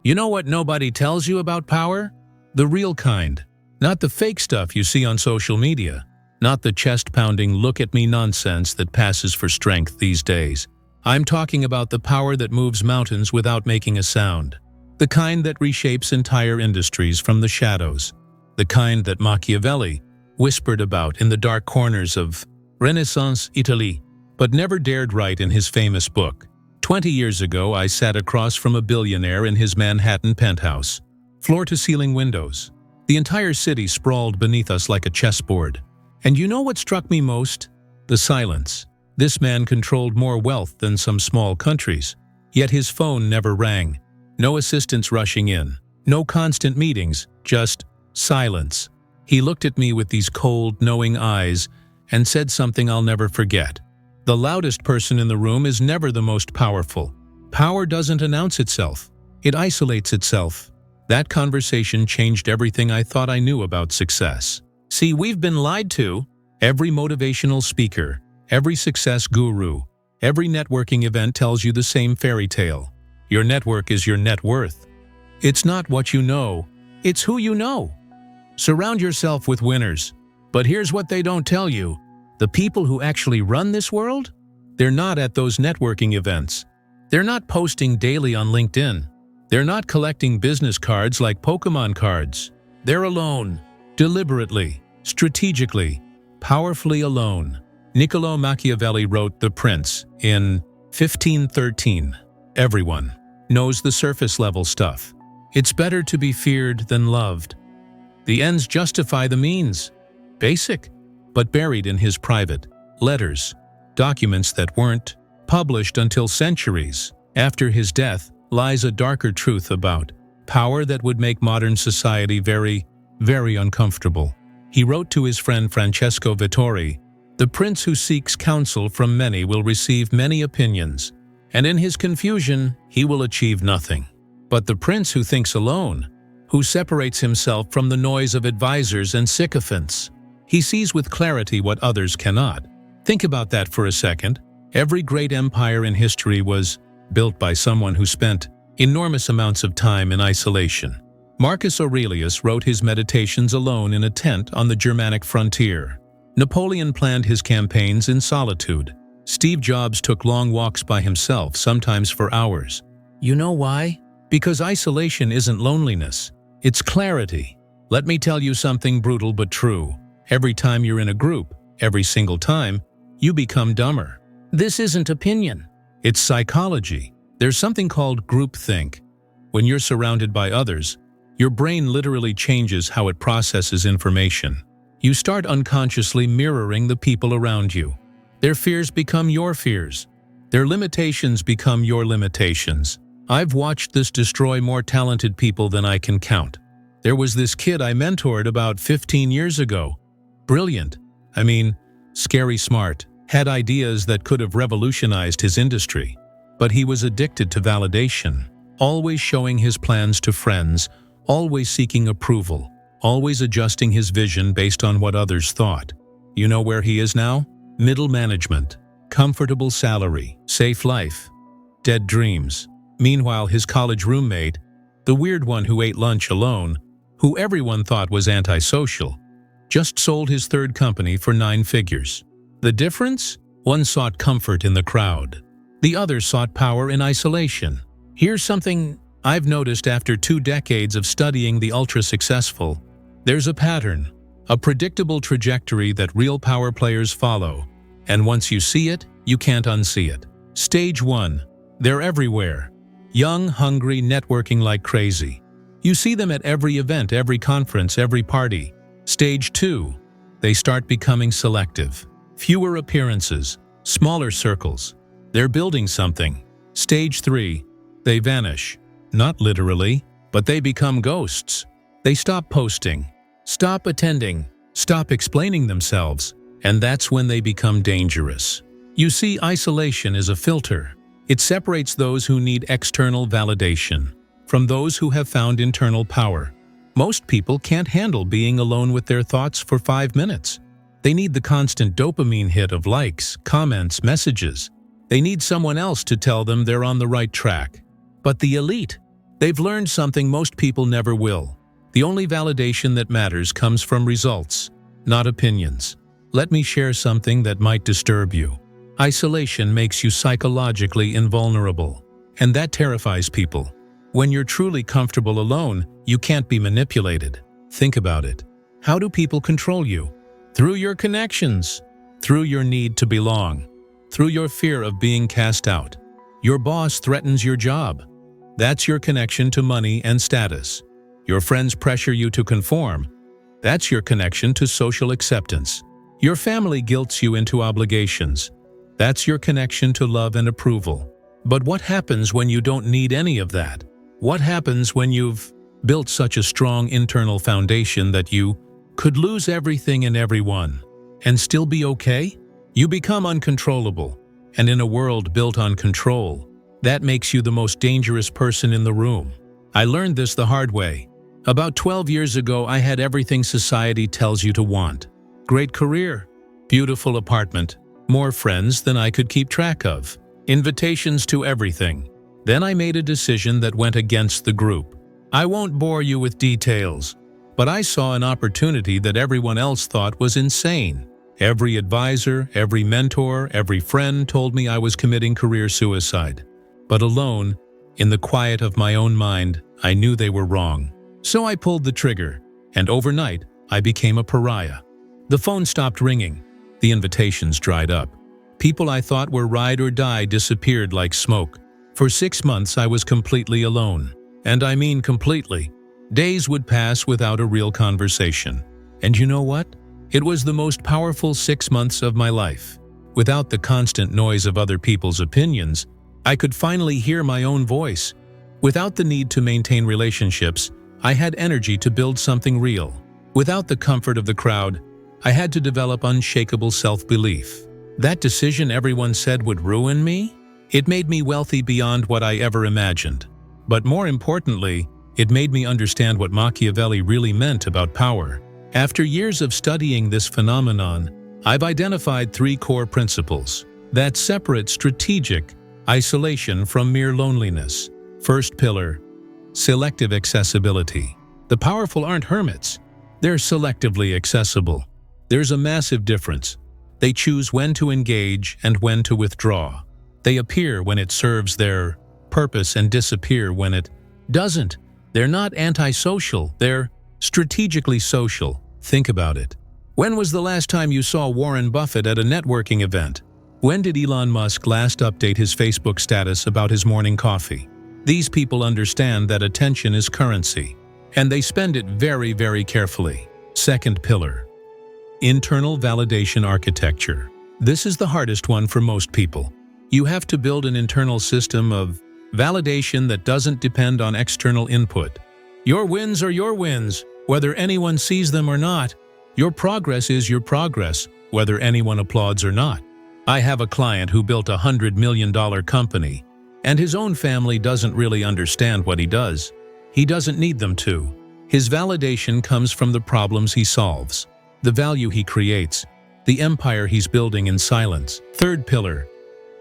You know what nobody tells you about power? The real kind. Not the fake stuff you see on social media. Not the chest-pounding look-at-me nonsense that passes for strength these days. I'm talking about the power that moves mountains without making a sound. The kind that reshapes entire industries from the shadows. The kind that Machiavelli whispered about in the dark corners of Renaissance Italy, but never dared write in his famous book. 20 years ago, I sat across from a billionaire in his Manhattan penthouse. Floor-to-ceiling windows. The entire city sprawled beneath us like a chessboard. And you know what struck me most? The silence. This man controlled more wealth than some small countries. Yet his phone never rang. No assistants rushing in. No constant meetings. Just silence. He looked at me with these cold, knowing eyes and said something I'll never forget. The loudest person in the room is never the most powerful. Power doesn't announce itself. It isolates itself. That conversation changed everything I thought I knew about success. See, we've been lied to. Every motivational speaker, every success guru, every networking event tells you the same fairy tale. Your network is your net worth. It's not what you know, it's who you know. Surround yourself with winners. But here's what they don't tell you. The people who actually run this world? They're not at those networking events. They're not posting daily on LinkedIn. They're not collecting business cards like Pokemon cards. They're alone. Deliberately, strategically, powerfully alone. Niccolò Machiavelli wrote The Prince in 1513. Everyone knows the surface-level stuff. It's better to be feared than loved. The ends justify the means. Basic, but buried in his private letters, documents that weren't published until centuries after his death, lies a darker truth about power that would make modern society very, very uncomfortable. He wrote to his friend Francesco Vittori, "The prince who seeks counsel from many will receive many opinions, and in his confusion he will achieve nothing. But the prince who thinks alone, who separates himself from the noise of advisors and sycophants, he sees with clarity what others cannot." Think about that for a second. Every great empire in history was built by someone who spent enormous amounts of time in isolation. Marcus Aurelius wrote his meditations alone in a tent on the Germanic frontier. Napoleon planned his campaigns in solitude. Steve Jobs took long walks by himself, sometimes for hours. You know why? Because isolation isn't loneliness. It's clarity. Let me tell you something brutal but true. Every time you're in a group, every single time, you become dumber. This isn't opinion. It's psychology. There's something called groupthink. When you're surrounded by others, your brain literally changes how it processes information. You start unconsciously mirroring the people around you. Their fears become your fears. Their limitations become your limitations. I've watched this destroy more talented people than I can count. There was this kid I mentored about 15 years ago. Brilliant. Scary smart. Had ideas that could have revolutionized his industry. But he was addicted to validation, always showing his plans to friends, always seeking approval, always adjusting his vision based on what others thought. You know where he is now? Middle management, comfortable salary, safe life, dead dreams. Meanwhile, his college roommate, the weird one who ate lunch alone, who everyone thought was antisocial, just sold his third company for 9 figures. The difference? One sought comfort in the crowd. The other sought power in isolation. Here's something I've noticed after 2 decades of studying the ultra-successful. There's a pattern, a predictable trajectory that real power players follow. And once you see it, you can't unsee it. Stage 1. They're everywhere. Young, hungry, networking like crazy. You see them at every event, every conference, every party. Stage 2. They start becoming selective. Fewer appearances, smaller circles. They're building something. Stage 3. They vanish. Not literally, but they become ghosts. They stop posting, stop attending, stop explaining themselves, and that's when they become dangerous. You see, isolation is a filter. It separates those who need external validation from those who have found internal power. Most people can't handle being alone with their thoughts for 5 minutes. They need the constant dopamine hit of likes, comments, messages. They need someone else to tell them they're on the right track. But the elite, They've learned something most people never will. The only validation that matters comes from results, not opinions. Let me share something that might disturb you. Isolation makes you psychologically invulnerable, and that terrifies people. When you're truly comfortable alone, you can't be manipulated. Think about it. How do people control you? Through your connections, through your need to belong, through your fear of being cast out. Your boss threatens your job. That's your connection to money and status. Your friends pressure you to conform. That's your connection to social acceptance. Your family guilts you into obligations. That's your connection to love and approval. But what happens when you don't need any of that? What happens when you've built such a strong internal foundation that you could lose everything and everyone and still be okay? You become uncontrollable, and in a world built on control, that makes you the most dangerous person in the room. I learned this the hard way. About 12 years ago, I had everything society tells you to want. Great career, beautiful apartment, more friends than I could keep track of, invitations to everything. Then I made a decision that went against the group. I won't bore you with details, but I saw an opportunity that everyone else thought was insane. Every advisor, every mentor, every friend told me I was committing career suicide. But alone, in the quiet of my own mind, I knew they were wrong. So I pulled the trigger, and overnight, I became a pariah. The phone stopped ringing. The invitations dried up. People I thought were ride or die disappeared like smoke. For 6 months, I was completely alone. And I mean completely. Days would pass without a real conversation. And you know what? It was the most powerful 6 months of my life. Without the constant noise of other people's opinions, I could finally hear my own voice. Without the need to maintain relationships, I had energy to build something real. Without the comfort of the crowd, I had to develop unshakable self-belief. That decision everyone said would ruin me? It made me wealthy beyond what I ever imagined. But more importantly, it made me understand what Machiavelli really meant about power. After years of studying this phenomenon, I've identified 3 core principles that separate strategic isolation from mere loneliness. First pillar, selective accessibility. The powerful aren't hermits. They're selectively accessible. There's a massive difference. They choose when to engage and when to withdraw. They appear when it serves their purpose and disappear when it doesn't. They're not antisocial, they're strategically social. Think about it. When was the last time you saw Warren Buffett at a networking event? When did Elon Musk last update his Facebook status about his morning coffee? These people understand that attention is currency, and they spend it very, very carefully. Second pillar, internal validation architecture. This is the hardest one for most people. You have to build an internal system of validation that doesn't depend on external input. Your wins are your wins, whether anyone sees them or not. Your progress is your progress, whether anyone applauds or not. I have a client who built a $100 million company, and his own family doesn't really understand what he does. He doesn't need them to. His validation comes from the problems he solves, the value he creates, the empire he's building in silence. Third pillar,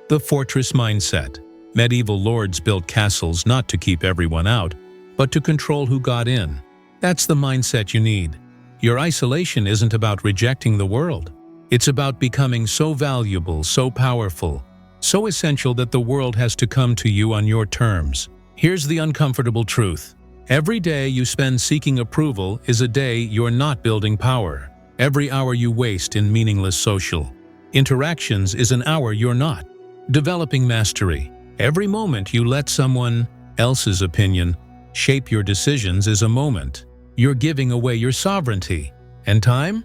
the fortress mindset. Medieval lords built castles not to keep everyone out, but to control who got in. That's the mindset you need. Your isolation isn't about rejecting the world. It's about becoming so valuable, so powerful, so essential that the world has to come to you on your terms. Here's the uncomfortable truth. Every day you spend seeking approval is a day you're not building power. Every hour you waste in meaningless social interactions is an hour you're not developing mastery. Every moment you let someone else's opinion shape your decisions is a moment you're giving away your sovereignty. And time?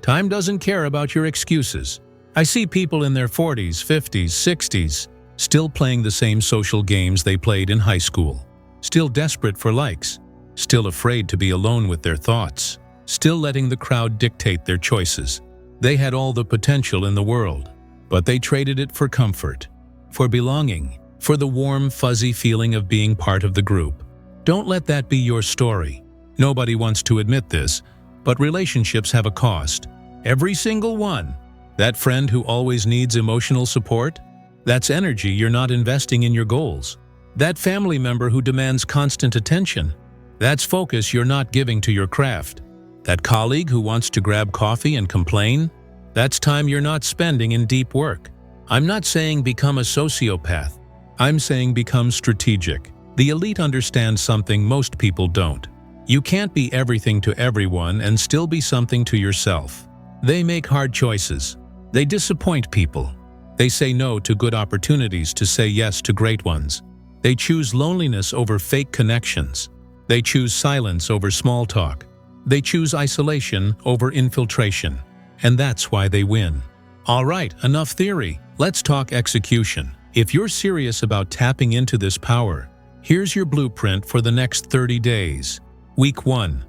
Time doesn't care about your excuses. I see people in their 40s, 50s, 60s still playing the same social games they played in high school, still desperate for likes, still afraid to be alone with their thoughts, still letting the crowd dictate their choices. They had all the potential in the world, but they traded it for comfort, for belonging, for the warm, fuzzy feeling of being part of the group. Don't let that be your story. Nobody wants to admit this, but relationships have a cost. Every single one. That friend who always needs emotional support? That's energy you're not investing in your goals. That family member who demands constant attention. That's focus you're not giving to your craft. That colleague who wants to grab coffee and complain. That's time you're not spending in deep work. I'm not saying become a sociopath. I'm saying become strategic. The elite understand something most people don't. You can't be everything to everyone and still be something to yourself. They make hard choices. They disappoint people. They say no to good opportunities to say yes to great ones. They choose loneliness over fake connections. They choose silence over small talk. They choose isolation over infiltration. And that's why they win. All right, enough theory. Let's talk execution. If you're serious about tapping into this power, here's your blueprint for the next 30 days. Week 1.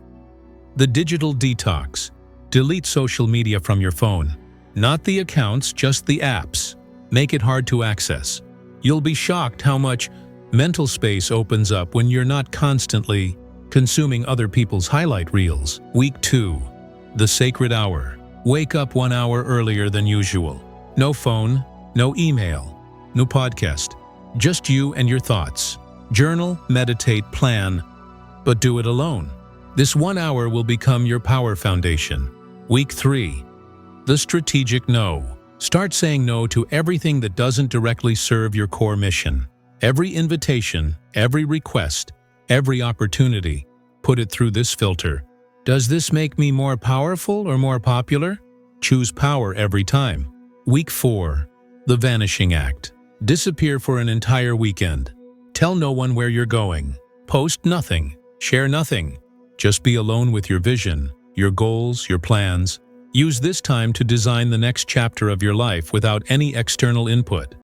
The digital detox. Delete social media from your phone. Not the accounts, just the apps. Make it hard to access. You'll be shocked how much mental space opens up when you're not constantly consuming other people's highlight reels. Week 2. The sacred hour. Wake up 1 hour earlier than usual. No phone, no email, no podcast. Just you and your thoughts. Journal, meditate, plan, but do it alone. This 1 hour will become your power foundation. Week 3. The strategic no. Start saying no to everything that doesn't directly serve your core mission. Every invitation, every request, every opportunity, put it through this filter. Does this make me more powerful or more popular? Choose power every time. Week 4. The vanishing act. Disappear for an entire weekend. Tell no one where you're going. Post nothing. Share nothing. Just be alone with your vision, your goals, your plans. Use this time to design the next chapter of your life without any external input.